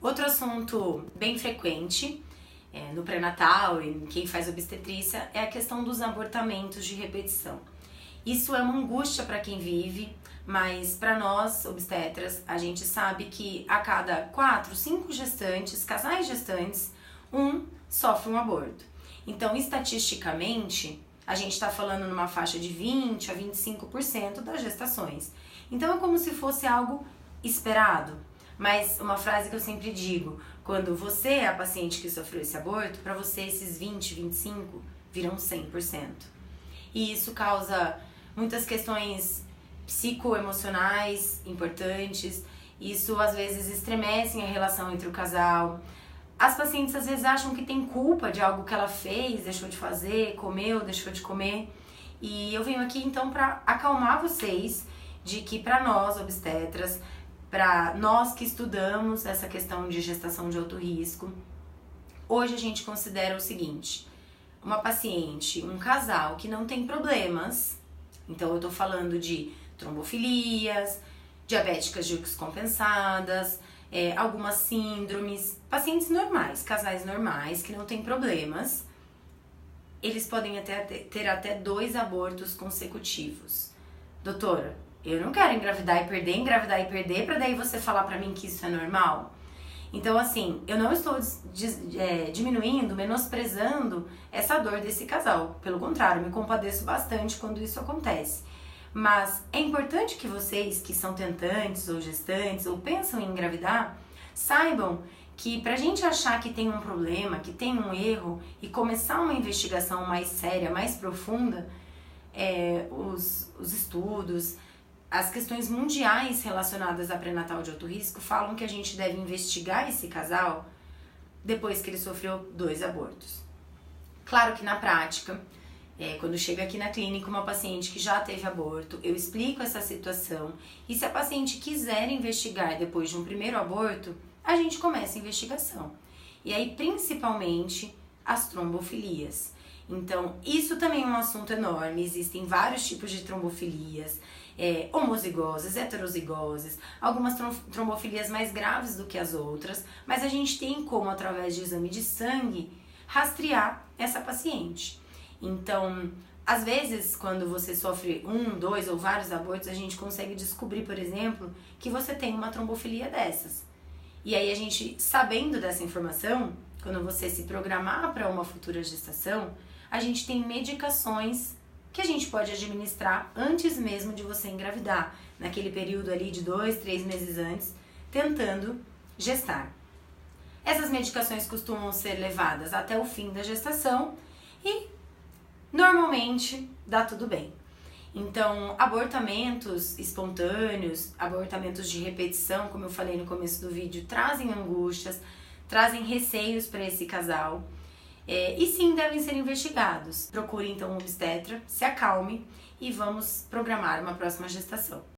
Outro assunto bem frequente no pré-natal e em quem faz obstetrícia é a questão dos abortamentos de repetição. Isso é uma angústia para quem vive, mas para nós obstetras, a gente sabe que a cada 4, 5 gestantes, casais gestantes, um sofre um aborto. Então, estatisticamente, a gente está falando numa faixa de 20 a 25% das gestações. Então, é como se fosse algo esperado. Mas uma frase que eu sempre digo, quando você é a paciente que sofreu esse aborto, para você esses 20, 25 viram 100%. E isso causa muitas questões psicoemocionais importantes, isso às vezes estremece a relação entre o casal. As pacientes às vezes acham que tem culpa de algo que ela fez, deixou de fazer, comeu, deixou de comer. E eu venho aqui então para acalmar vocês de que para nós obstetras, para nós que estudamos essa questão de gestação de alto risco, hoje a gente considera o seguinte: uma paciente, um casal que não tem problemas, então eu tô falando de trombofilias, diabéticas descompensadas, algumas síndromes, pacientes normais, casais normais que não tem problemas, eles podem ter até 2 abortos consecutivos. Doutora, eu não quero engravidar e perder, pra daí você falar pra mim que isso é normal? Então, assim, eu não estou diminuindo, menosprezando essa dor desse casal. Pelo contrário, me compadeço bastante quando isso acontece. Mas é importante que vocês que são tentantes ou gestantes ou pensam em engravidar, saibam que pra gente achar que tem um problema, que tem um erro e começar uma investigação mais séria, mais profunda, os estudos, as questões mundiais relacionadas a pré-natal de alto risco falam que a gente deve investigar esse casal depois que ele sofreu 2 abortos. Claro que na prática, quando chega aqui na clínica uma paciente que já teve aborto, eu explico essa situação e se a paciente quiser investigar depois de um primeiro aborto, a gente começa a investigação. E aí principalmente as trombofilias. Então, isso também é um assunto enorme, existem vários tipos de trombofilias, homozigoses, heterozigoses, algumas trombofilias mais graves do que as outras, mas a gente tem como, através de exame de sangue, rastrear essa paciente. Então, às vezes, quando você sofre 1, 2 ou vários abortos, a gente consegue descobrir, por exemplo, que você tem uma trombofilia dessas. E aí a gente, sabendo dessa informação, quando você se programar para uma futura gestação, a gente tem medicações que a gente pode administrar antes mesmo de você engravidar, naquele período ali de 2, 3 meses antes, tentando gestar. Essas medicações costumam ser levadas até o fim da gestação e normalmente dá tudo bem. Então, abortamentos espontâneos, abortamentos de repetição, como eu falei no começo do vídeo, trazem angústias, trazem receios para esse casal. E sim, devem ser investigados. Procure então um obstetra, se acalme e vamos programar uma próxima gestação.